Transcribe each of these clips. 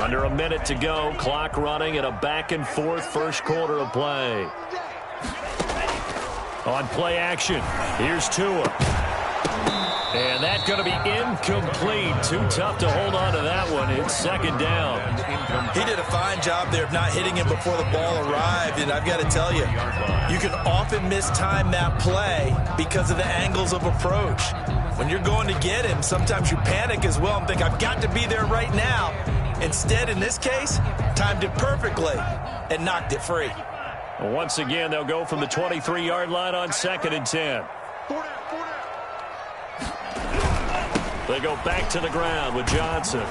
Under a minute to go, clock running at a back-and-forth first quarter of play. On play action, here's Tua. And that's going to be incomplete. Too tough to hold on to that one. It's second down. He did a fine job there of not hitting him before the ball arrived. And I've got to tell you, you can often mistime that play because of the angles of approach. When you're going to get him, sometimes you panic as well and think, I've got to be there right now. Instead, in this case, timed it perfectly and knocked it free. Once again, they'll go from the 23-yard line on 2nd and 10. They go back to the ground with Johnson.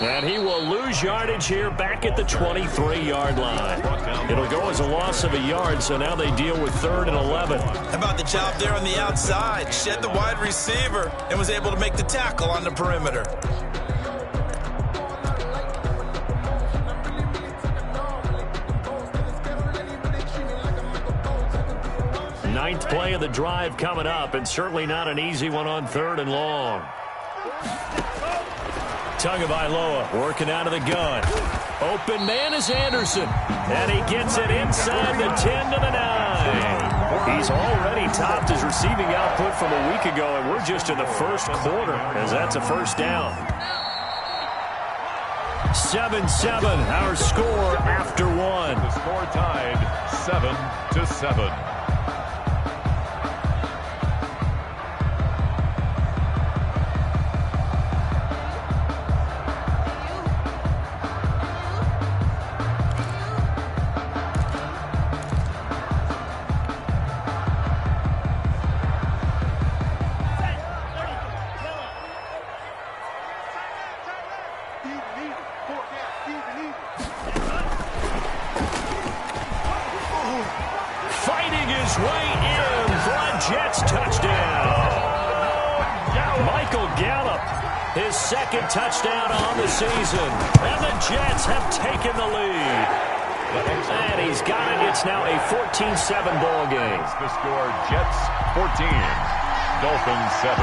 And he will lose yardage here back at the 23-yard line. It'll go as a loss of a yard, so now they deal with 3rd and 11. How about the job there on the outside? Shed the wide receiver and was able to make the tackle on the perimeter. Ninth play of the drive coming up, and certainly not an easy one on 3rd and long. Tagovailoa working out of the gun. Open man is Anderson. And he gets it inside the 10 to the 9. He's already topped his receiving output from a week ago, and we're just in the first quarter as that's a first down. 7-7, our score after one. The score tied 7-7. Second touchdown on the season. And the Jets have taken the lead. And he's got it. It's now a 14-7 ball game. The score, Jets 14, Dolphins 7.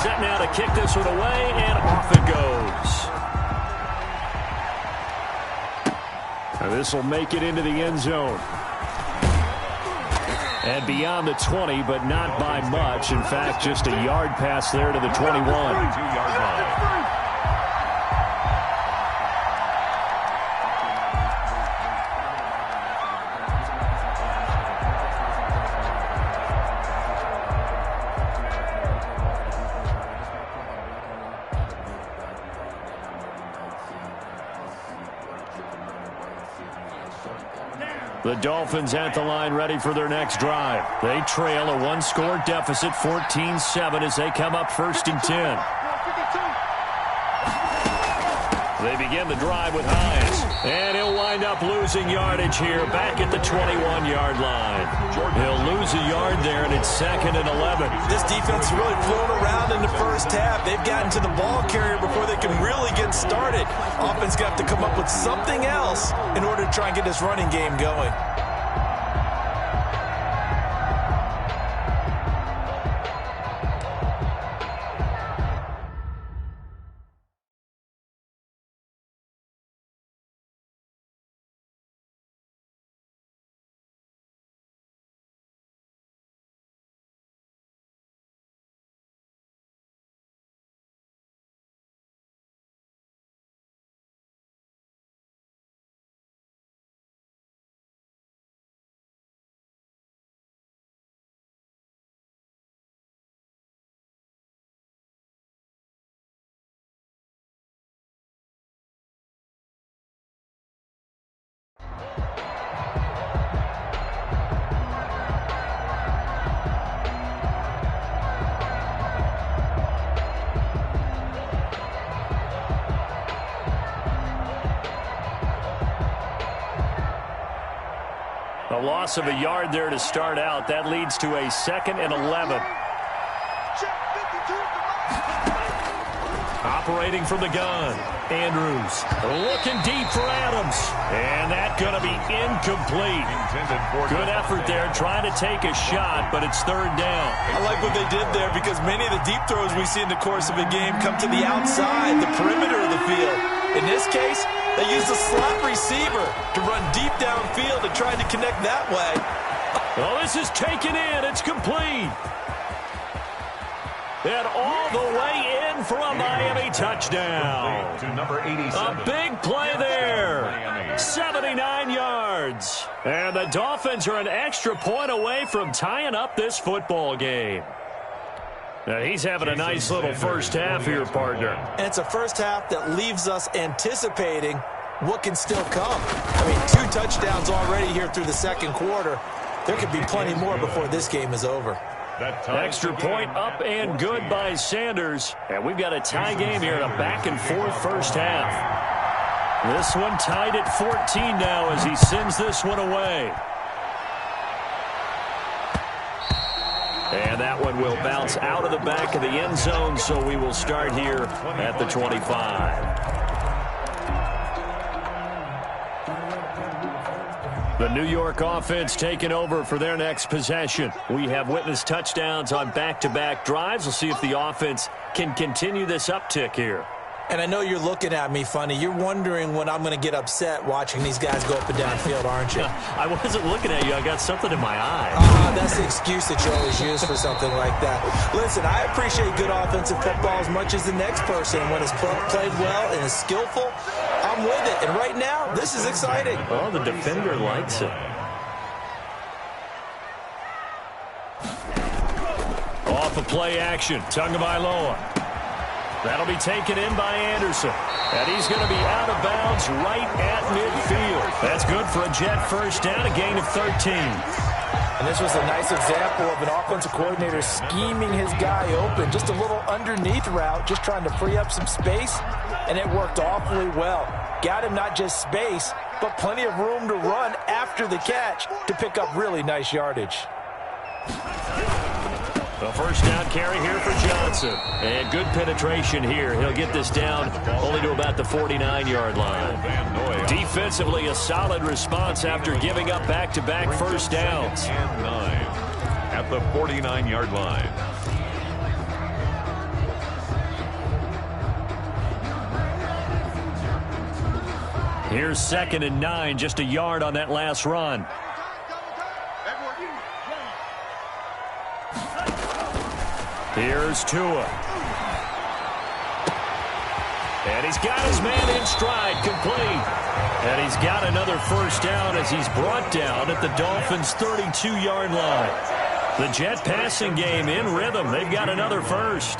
Set now to kick this one away, and off it goes. Now this will make it into the end zone. And beyond the 20, but not by much. In fact, just a yard pass there to the 21. 2-yard line. The Dolphins at the line ready for their next drive. They trail a one-score deficit, 14-7, as they come up 1st and 10. They begin the drive with Hines. And he'll wind up losing yardage here back at the 21-yard line. He'll lose a yard there, and it's 2nd and 11. This defense really flown around in the first half. They've gotten to the ball carrier before they can really get started. Offense got to come up with something else in order to try and get this running game going. A loss of a yard there to start out. That leads to a 2nd and 11. Operating from the gun. Andrews looking deep for Adams. And that's going to be incomplete. Good effort there trying to take a shot, but it's third down. I like what they did there because many of the deep throws we see in the course of a game come to the outside, the perimeter of the field. In this case, they used a slot receiver to run deep downfield and tried to connect that way. Well, this is taken in. It's complete. And all the way in for a Miami touchdown. To number 87. A big play there. 79 yards. And the Dolphins are an extra point away from tying up this football game. Now, he's having a nice little first half here, partner. And it's a first half that leaves us anticipating what can still come. I mean, 2 touchdowns already here through the second quarter. There could be plenty more before this game is over. Extra point up and good by Sanders. And we've got a tie game here in a back-and-forth first half. This one tied at 14 now as he sends this one away. And that one will bounce out of the back of the end zone, so we will start here at the 25. The New York offense taking over for their next possession. We have witnessed touchdowns on back-to-back drives. We'll see if the offense can continue this uptick here. And I know you're looking at me funny. You're wondering when I'm going to get upset watching these guys go up and down field, aren't you? I wasn't looking at you. I got something in my eye. That's the excuse that you always use for something like that. Listen, I appreciate good offensive football as much as the next person. When it's played well and is skillful, I'm with it. And right now, this is exciting. Oh, the defender likes it. Off of play action. Tagovailoa. That'll be taken in by Anderson. And he's going to be out of bounds right at midfield. That's good for a Jet first down, a gain of 13. And this was a nice example of an offensive coordinator scheming his guy open. Just a little underneath route, just trying to free up some space. And it worked awfully well. Got him not just space, but plenty of room to run after the catch to pick up really nice yardage. The first down carry here for Johnson. And good penetration here. He'll get this down only to about the 49-yard line. Defensively, a solid response after giving up back-to-back first downs. And 9 at the 49-yard line. Here's 2nd and 9, just a yard on that last run. Here's Tua. And he's got his man in stride, complete. And he's got another first down as he's brought down at the Dolphins' 32-yard line. The Jet passing game in rhythm. They've got another first.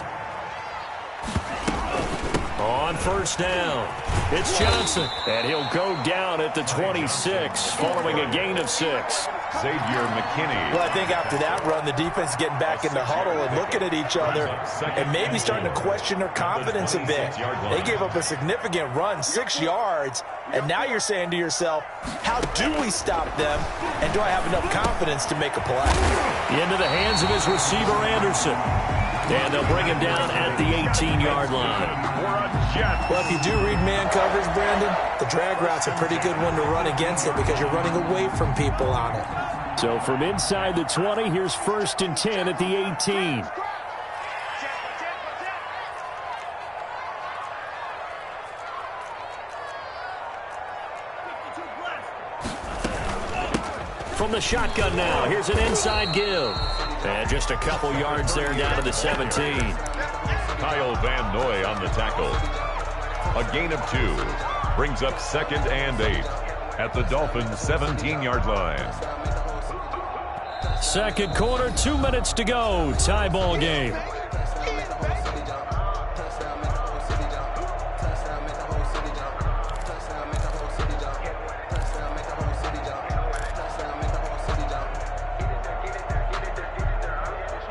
On first down, it's Johnson. And he'll go down at the 26 following a gain of 6. Xavier McKinney. Well, I think after that run, the defense is getting back in the huddle and looking at each other and maybe starting to question their confidence a bit. They gave up a significant run, 6 yards, and now you're saying to yourself, how do we stop them, and do I have enough confidence to make a play? Into the hands of his receiver, Anderson. And they'll bring him down at the 18-yard line. Well, if you do read man coverage, Brandon, the drag route's a pretty good one to run against it because you're running away from people on it. So from inside the 20, here's 1st and 10 at the 18. From the shotgun now, here's an inside give. And just a couple yards there down to the 17. Kyle Van Noy on the tackle. A gain of 2 brings up 2nd and 8 at the Dolphins' 17-yard line. Second quarter, 2 minutes to go. Tie ball game.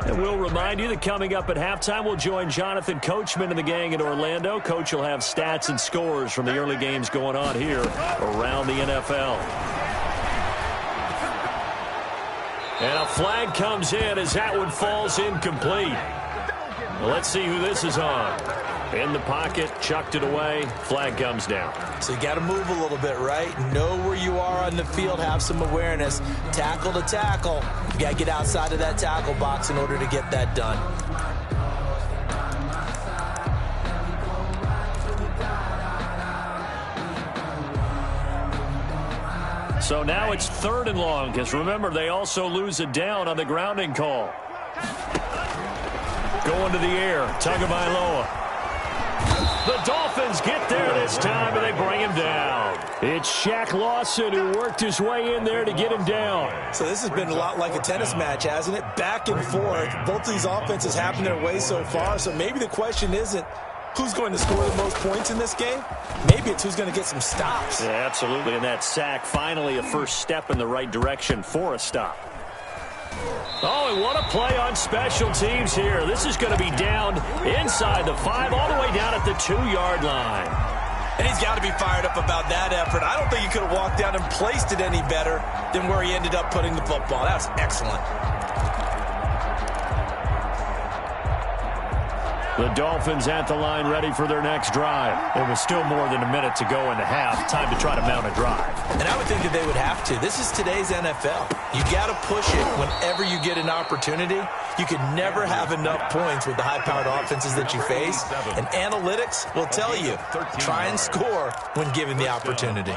And we'll remind you that coming up at halftime, we'll join Jonathan Coachman and the gang in Orlando. Coach will have stats and scores from the early games going on here around the NFL. And a flag comes in as that one falls incomplete. Well, let's see who this is on. In the pocket, chucked it away, flag comes down. So you got to move a little bit, right? Know where you are on the field, have some awareness. Tackle to tackle. You got to get outside of that tackle box in order to get that done. So now it's 3rd and long, because remember, they also lose a down on the grounding call. Going to the air, Tagovailoa. The Dolphins get there this time, and they bring him down. It's Shaq Lawson who worked his way in there to get him down. So this has been a lot like a tennis match, hasn't it? Back and forth. Both of these offenses happen their way so far, so maybe the question isn't who's going to score the most points in this game. Maybe it's who's going to get some stops. Yeah, absolutely, and that sack finally a first step in the right direction for a stop. Oh, and what a play on special teams here. This is going to be down inside the 5, all the way down at the 2-yard line. And he's got to be fired up about that effort. I don't think he could have walked down and placed it any better than where he ended up putting the football. That was excellent. The Dolphins at the line ready for their next drive. There was still more than a minute to go in the half. Time to try to mount a drive. And I would think that they would have to. This is today's NFL. You got to push it whenever you get an opportunity. You can never have enough points with the high-powered offenses that you face. And analytics will tell you, try and score when given the opportunity.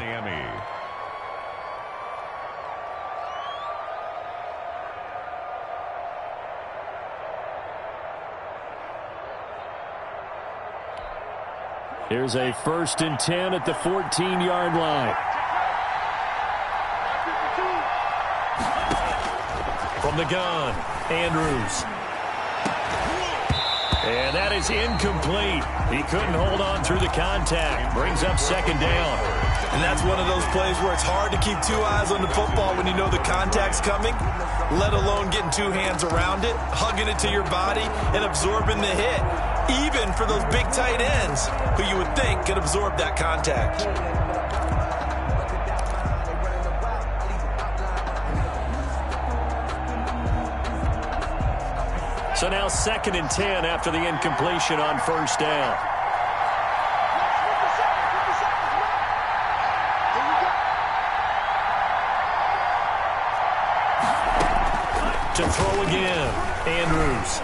Here's a 1st and 10 at the 14-yard line. From the gun, Andrews. And that is incomplete. He couldn't hold on through the contact. Brings up 2nd down. And that's one of those plays where it's hard to keep 2 eyes on the football when you know the contact's coming, let alone getting 2 hands around it, hugging it to your body, and absorbing the hit. Even for those big tight ends who you would think could absorb that contact. So now 2nd and 10 after the incompletion on 1st down. To throw again, Andrews.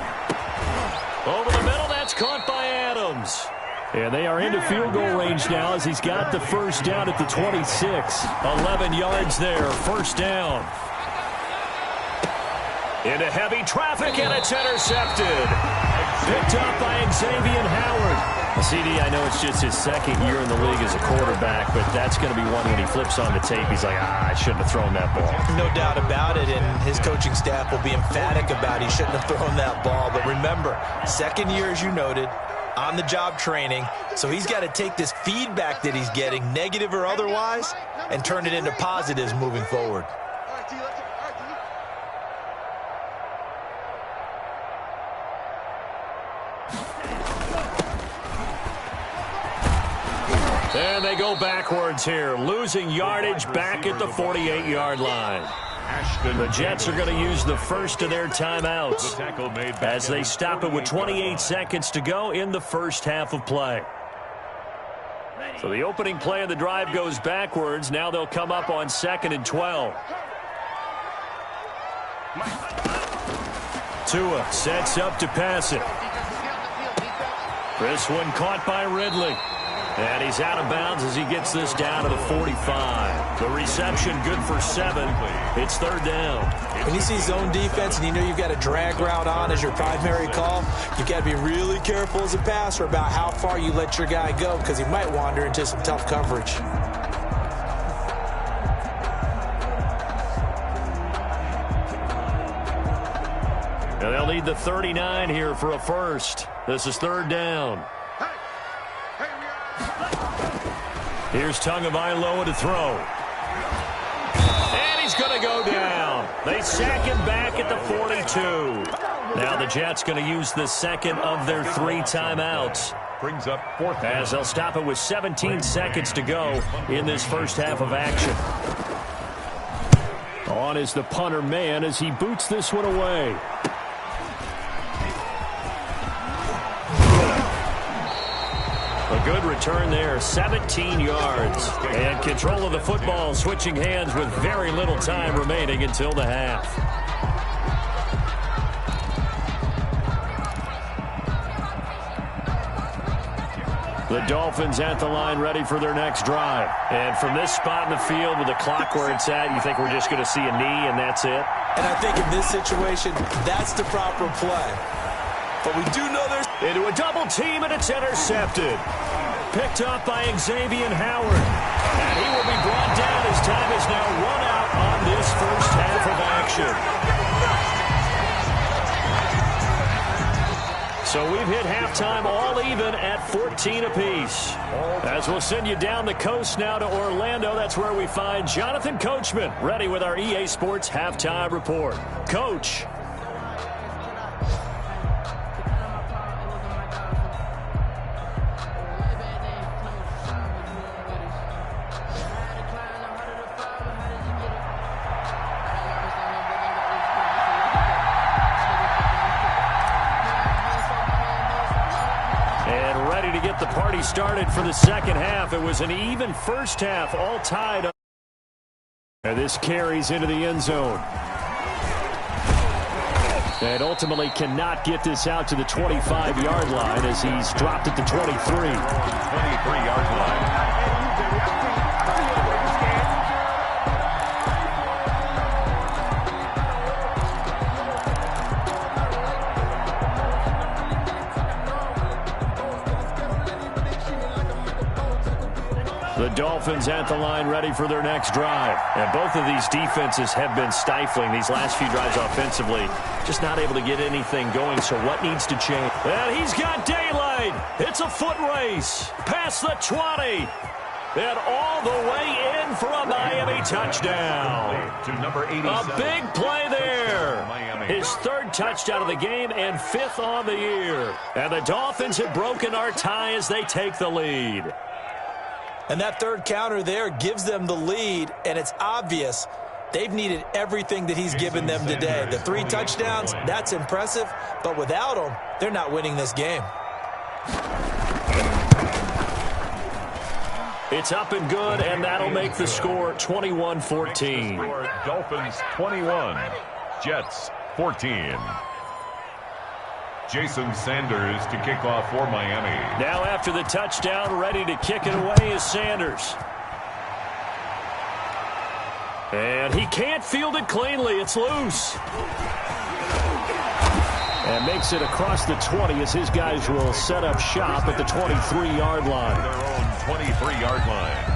Over the middle, that's caught by Adams. And they are into field goal range now as he's got the 1st down at the 26. 11 yards there, 1st down. Into heavy traffic, and it's intercepted. Picked up by Xavier Howard. CD, I know it's just his 2nd year in the league as a quarterback, but that's going to be one when he flips on the tape. He's like, I shouldn't have thrown that ball. No doubt about it, and his coaching staff will be emphatic about he shouldn't have thrown that ball. But remember, 2nd year, as you noted, on-the-job training, so he's got to take this feedback that he's getting, negative or otherwise, and turn it into positives moving forward. And they go backwards here, losing yardage back at the 48-yard line. The Jets are going to use the first of their timeouts as they stop it with 28 seconds to go in the first half of play. So the opening play of the drive goes backwards. Now they'll come up on 2nd and 12. Tua sets up to pass it. This one caught by Ridley. And he's out of bounds as he gets this down to the 45. The reception good for 7. It's 3rd down. When you see zone defense and you know you've got a drag route on as your primary call, you've got to be really careful as a passer about how far you let your guy go because he might wander into some tough coverage. And they'll need the 39 here for a first. This is 3rd down. Here's Tagovailoa to throw. And he's going to go down. They sack him back at the 42. Now the Jets going to use the 2nd of their 3 timeouts. Brings up 4th down. As they'll stop it with 17 seconds to go in this first half of action. On is the punter man as he boots this one away. good return there, 17 yards. And control of the football, switching hands with very little time remaining until the half. The Dolphins at the line, ready for their next drive. And from this spot in the field with the clock where it's at, you think we're just going to see a knee and that's it? And I think in this situation, that's the proper play. But we do know there's... Into a double team, and it's intercepted. Picked up by Xavier Howard. And he will be brought down as time is now run out on this first half of action. So we've hit halftime all even at 14 apiece. As we'll send you down the coast now to Orlando, that's where we find Jonathan Coachman, ready with our EA Sports Halftime Report. Coach. The party started for the second half. It was an even first half, all tied up. And this carries into the end zone. And ultimately cannot get this out to the 25-yard line as he's dropped at the 23. 23-yard line. The Dolphins at the line, ready for their next drive. And both of these defenses have been stifling these last few drives offensively. Just not able to get anything going, so what needs to change? And he's got daylight. It's a foot race. Past the 20. And all the way in for a Miami touchdown. To number 87. A big play there. His third touchdown of the game and fifth on the year. And the Dolphins have broken our tie as they take the lead. And that third counter there gives them the lead, and it's obvious they've needed everything that he's given them today. The 3 touchdowns, that's impressive, but without him, they're not winning this game. It's up and good, and that'll make the score 21-14. Dolphins 21, Jets 14. Jason Sanders to kick off for Miami. Now after the touchdown, ready to kick it away is Sanders. And he can't field it cleanly. It's loose. And makes it across the 20 as his guys will set up shop at the 23-yard line. Their own 23-yard line.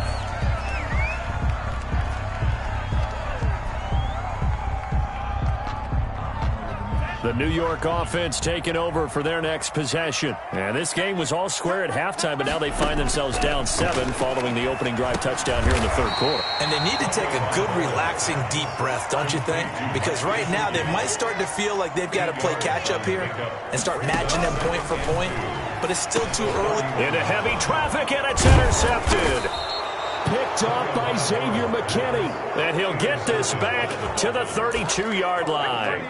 The New York offense taking over for their next possession. And this game was all square at halftime, but now they find themselves down 7 following the opening drive touchdown here in the third quarter. And they need to take a good, relaxing, deep breath, don't you think? Because right now they might start to feel like they've got to play catch-up here and start matching them point for point. But it's still too early. Into heavy traffic, and it's intercepted. Picked up by Xavier McKinney. And he'll get this back to the 32-yard line.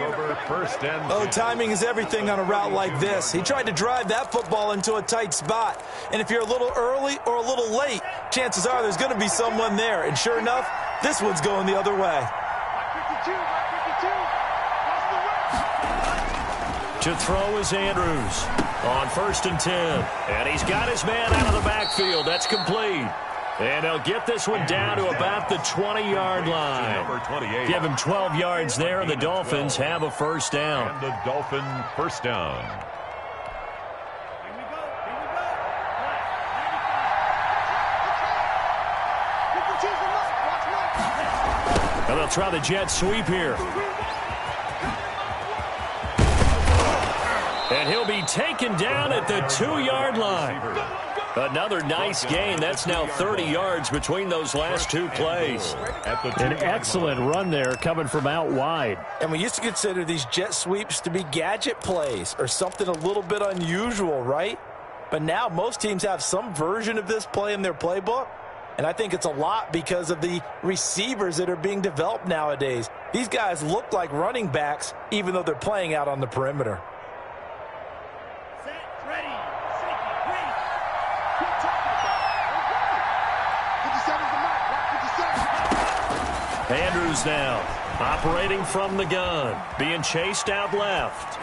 Oh, timing is everything on a route like this. He tried to drive that football into a tight spot. And if you're a little early or a little late, chances are there's going to be someone there. And sure enough, this one's going the other way. To throw is Andrews on 1st and 10. And he's got his man out of the backfield. That's complete. And he'll get this one down to about the 20-yard line. Give him 12 yards there, and the Dolphins have a first down. And the Dolphin first down. And they'll try the jet sweep here. And he'll be taken down at the 2-yard line. Another nice gain. That's now 30 yards between those last 2 plays. An excellent run there coming from out wide. And we used to consider these jet sweeps to be gadget plays or something a little bit unusual, right? But now most teams have some version of this play in their playbook. And I think it's a lot because of the receivers that are being developed nowadays. These guys look like running backs even though they're playing out on the perimeter. Set, ready, set, ready. Good time. Andrews now, operating from the gun, being chased out left.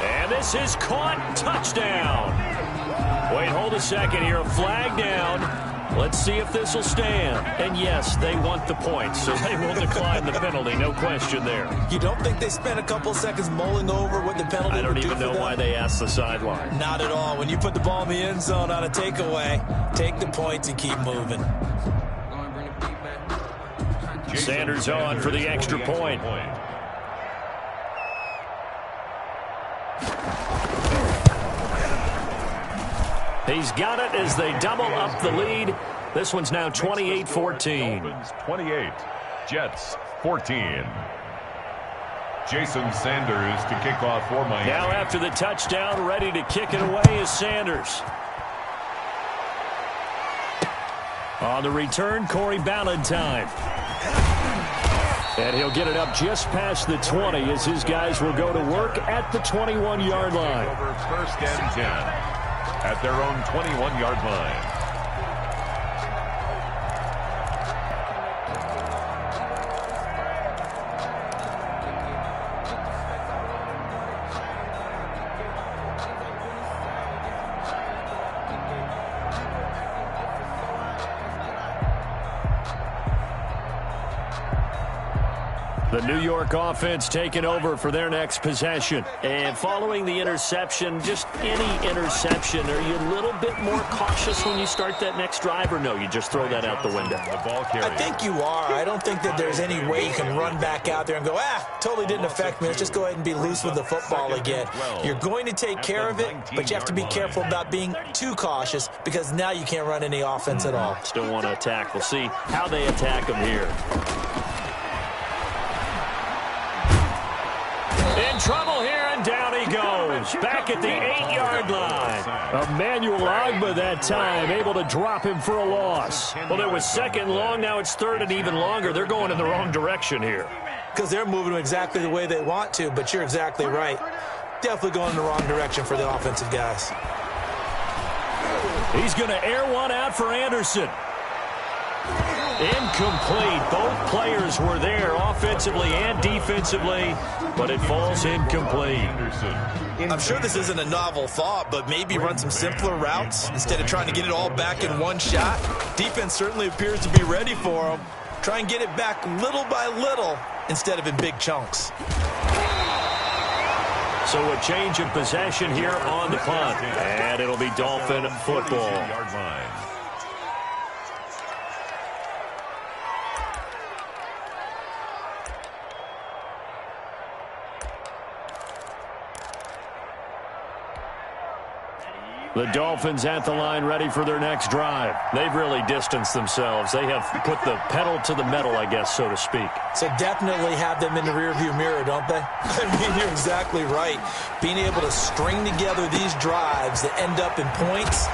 And this is caught. Touchdown. Wait, hold a second here. A flag down. Let's see if this will stand. And yes, they want the points, so they will decline the penalty. No question there. You don't think they spent a couple seconds mulling over what the penalty would do for them? I don't even know why they asked the sideline. Not at all. When you put the ball in the end zone on a takeaway, take the points and keep moving. Sanders on for the extra point. He's got it as they double up the lead. This one's now 28-14. Dolphins 28, Jets 14. Jason Sanders to kick off for Miami. Now after the touchdown, ready to kick it away is Sanders. On the return, Corey Ballantyne. And he'll get it up just past the 20 as his guys will go to work at the 21-yard line. Over first and 10 at their own 21-yard line. The New York offense taking over for their next possession. And following the interception, just any interception, are you a little bit more cautious when you start that next drive, or no, you just throw that out the window? I think you are. I don't think that there's any way you can run back out there and go, totally didn't affect me. Let's just go ahead and be loose with the football again. You're going to take care of it, but you have to be careful about being too cautious because now you can't run any offense at all. Still want to attack. We'll see how they attack them here. In trouble here, and down he goes. Back at the 8-yard line. Emmanuel Ogbah that time, able to drop him for a loss. Well, it was second long, now it's third and even longer. They're going in the wrong direction here. Because they're moving exactly the way they want to, but you're exactly right. Definitely going in the wrong direction for the offensive guys. He's going to air one out for Anderson. Incomplete. Both players were there offensively and defensively, but it falls incomplete. I'm sure this isn't a novel thought, but maybe run some simpler routes instead of trying to get it all back in one shot. Defense certainly appears to be ready for them. Try and get it back little by little instead of in big chunks. So a change of possession here on the punt, and it'll be Dolphin football. The Dolphins at the line ready for their next drive. They've really distanced themselves. They have put the pedal to the metal, I guess, so to speak. So definitely have them in the rearview mirror, don't they? I mean, you're exactly right. Being able to string together these drives that end up in points,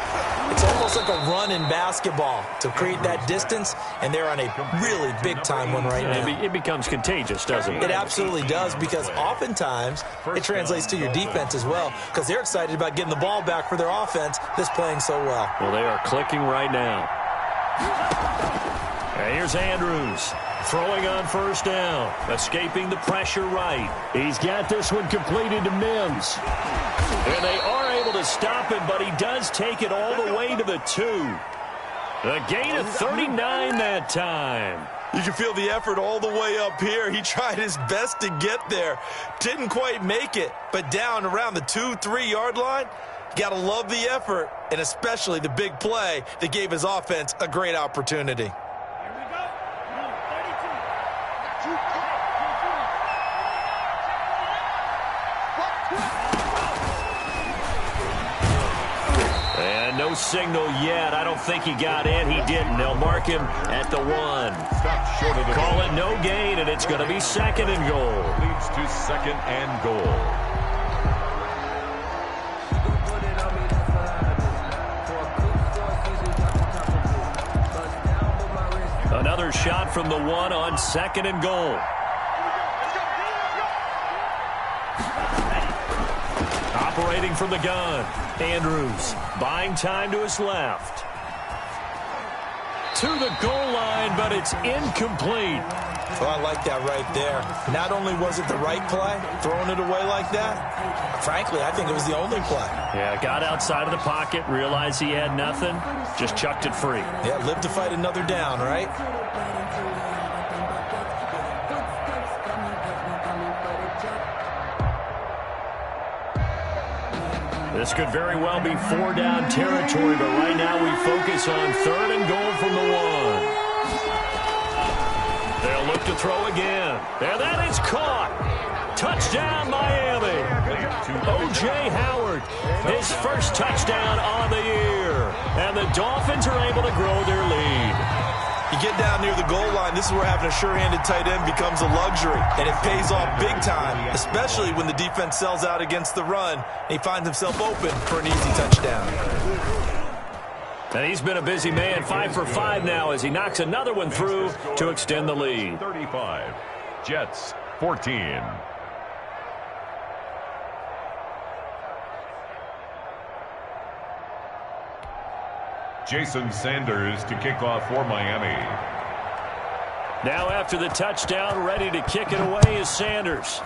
it's almost like a run in basketball to create that distance, and they're on a really big-time one right now. It becomes contagious, doesn't it? It absolutely does, because oftentimes it translates to your defense as well, because they're excited about getting the ball back for their offense that's playing so well. Well, they are clicking right now. And here's Andrews throwing on first down, escaping the pressure right. He's got this one completed to Mims. And they are able to stop him, but he does take it all the way to the 2. A gain of 39 that time. You can feel the effort all the way up here. He tried his best to get there. Didn't quite make it, but down around the 2-3 yard line, got to love the effort, and especially the big play that gave his offense a great opportunity. And no signal yet. I don't think he got in. He didn't. They'll mark him at the 1. Stop short of the Call it no gain, and it's going to be second and goal. Leads to second and goal. Another shot from the 1 on second and goal. Operating from the gun. Andrews buying time to his left. to the goal line, but it's incomplete. Well, I like that right there. Not only was it the right play, throwing it away like that, frankly, I think it was the only play. Yeah, got outside of the pocket, realized he had nothing, just chucked it free. Yeah, live to fight another down, right? This could very well be 4-down territory, but right now we focus on 3rd and goal from the 1. They'll look to throw again. And that is caught. Touchdown, Miami. O.J. Howard, his first touchdown on the year. And the Dolphins are able to grow their lead. You get down near the goal line, this is where having a sure-handed tight end becomes a luxury. And it pays off big time, especially when the defense sells out against the run. And he finds himself open for an easy touchdown. And he's been a busy man, 5 for 5 now as he knocks another one through to extend the lead. 35, Jets 14. Jason Sanders to kick off for Miami. Now after the touchdown, ready to kick it away is Sanders.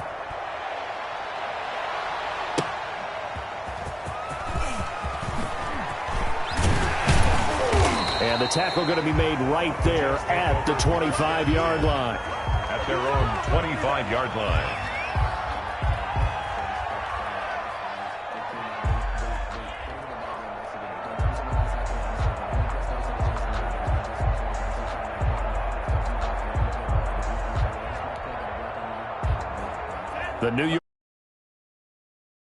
And the tackle going to be made right there at the 25-yard line. At their own 25-yard line. The New York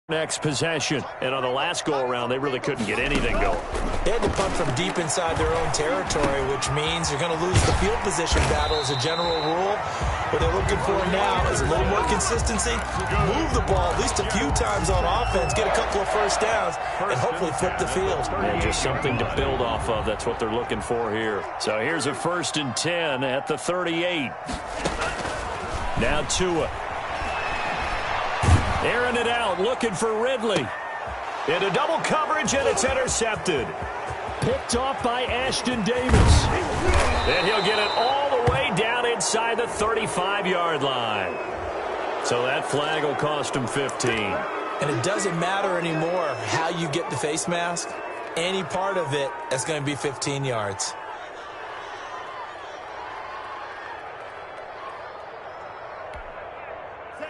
next possession. And on the last go-around, they really couldn't get anything going. They had to punt from deep inside their own territory, which means you're going to lose the field position battle as a general rule. What they're looking for now is a little more consistency, move the ball at least a few times on offense, get a couple of first downs, and hopefully flip the field. And just something to build off of. That's what they're looking for here. So here's a 1st and 10 at the 38. Now Tua. Airing it out, looking for Ridley. Into double coverage, and it's intercepted. Picked off by Ashton Davis. And he'll get it all the way down inside the 35-yard line. So that flag will cost him 15. And it doesn't matter anymore how you get the face mask. Any part of it is going to be 15 yards.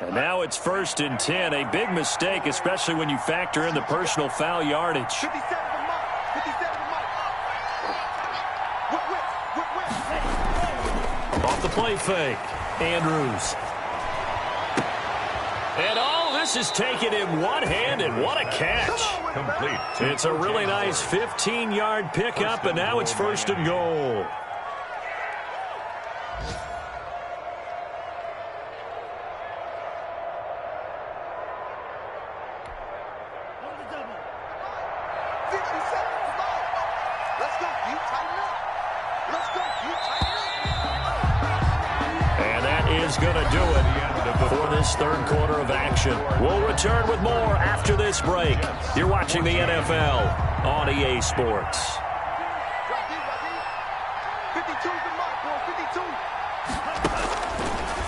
And now it's 1st and 10. A big mistake, especially when you factor in the personal foul yardage. Off the play fake. Andrews. And oh, this is taken in one-handed. What a catch. Complete. It's a really nice 15-yard pickup, and now it's 1st and goal. Going to do it for this 3rd quarter of action. We'll return with more after this break. You're watching the NFL on EA Sports.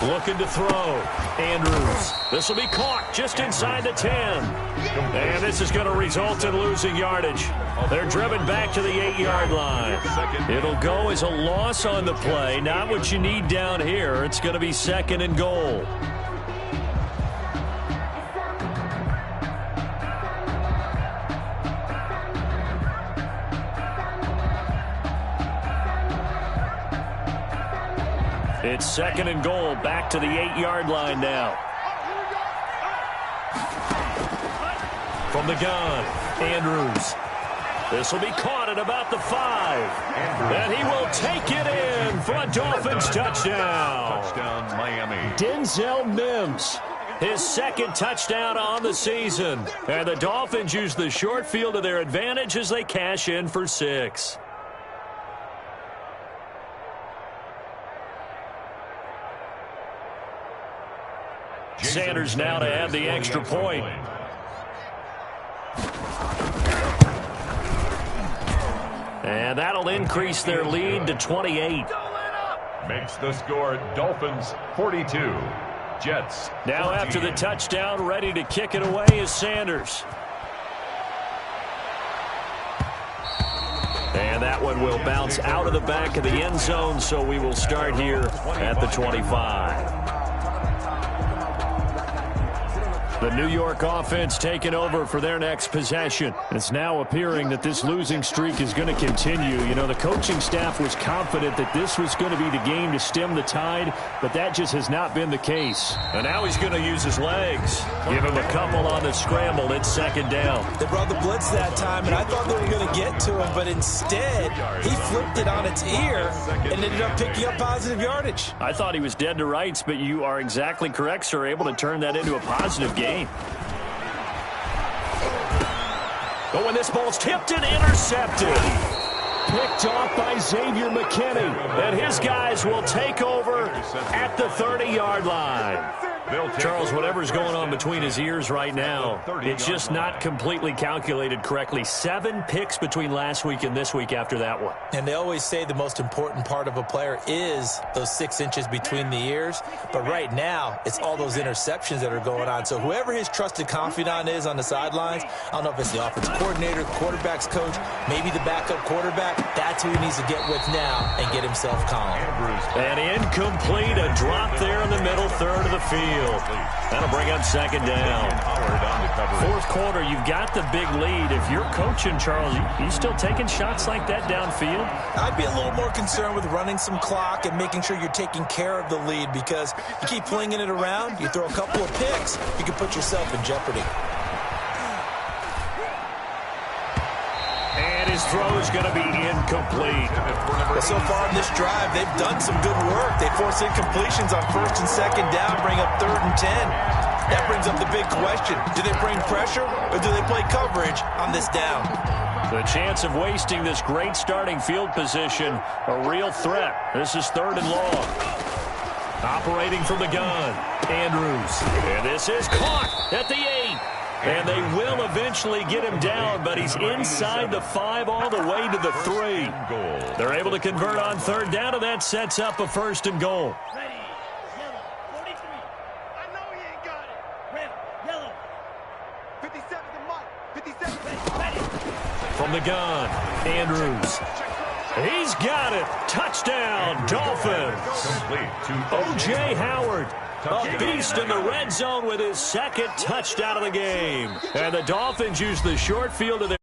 Looking to throw. Andrews. This will be caught just inside the 10. And this is going to result in losing yardage. They're driven back to the 8-yard line. It'll go as a loss on the play. Not what you need down here. It's going to be 2nd and goal. It's 2nd and goal, back to the 8-yard line now. From the gun, Andrews. This will be caught at about the 5. And he will take it in for a Dolphins touchdown. Touchdown, Miami. Denzel Mims, his 2nd touchdown on the season. And the Dolphins use the short field to their advantage as they cash in for 6. Sanders now to add the extra point. And that'll increase their lead to 28. Makes the score Dolphins 42, Jets 14. Now after the touchdown, ready to kick it away is Sanders. And that one will bounce out of the back of the end zone, so we will start here at the 25. The New York offense taking over for their next possession. It's now appearing that this losing streak is going to continue. You know, the coaching staff was confident that this was going to be the game to stem the tide, but that just has not been the case. And now he's going to use his legs. Give him a couple on the scramble. It's second down. They brought the blitz that time, and I thought they were going to get to him, but instead he flipped it on its ear and ended up picking up positive yardage. I thought he was dead to rights, but you are exactly correct, sir. Able to turn that into a positive game. But when this ball's tipped and intercepted, picked off by Xavier McKinney, and his guys will take over at the 30-yard line. Charles, whatever's going on between his ears right now, it's just not completely calculated correctly. 7 picks between last week and this week after that one. And they always say the most important part of a player is those 6 inches between the ears. But right now, it's all those interceptions that are going on. So whoever his trusted confidant is on the sidelines, I don't know if it's the offensive coordinator, quarterback's coach, maybe the backup quarterback, that's who he needs to get with now and get himself calm. And incomplete, a drop there in the middle third of the field. That'll bring up second down. Fourth quarter, you've got the big lead. If you're coaching, Charles, you still taking shots like that downfield? I'd be a little more concerned with running some clock and making sure you're taking care of the lead, because you keep flinging it around, you throw a couple of picks, you can put yourself in jeopardy. And his throw is going to be incomplete. Well, so far in this drive, they've done some good work. They force incompletions on first and second down, bring up 3rd and 10. That brings up the big question. Do they bring pressure or do they play coverage on this down? The chance of wasting this great starting field position, a real threat. This is 3rd and long. Operating from the gun, Andrews. And this is caught at the 8. And they will eventually get him down, but he's inside the 5 all the way to the 3. They're able to convert on 3rd down, and that sets up a 1st and goal. Ready, yellow, 43. I know he ain't got it. Red, yellow. 57 to Mike. 57, ready. From the gun, Andrews. He's got it. Touchdown, Dolphins. O.J. Howard. A beast in the red zone with his 2nd touchdown of the game. And the Dolphins use the short field of their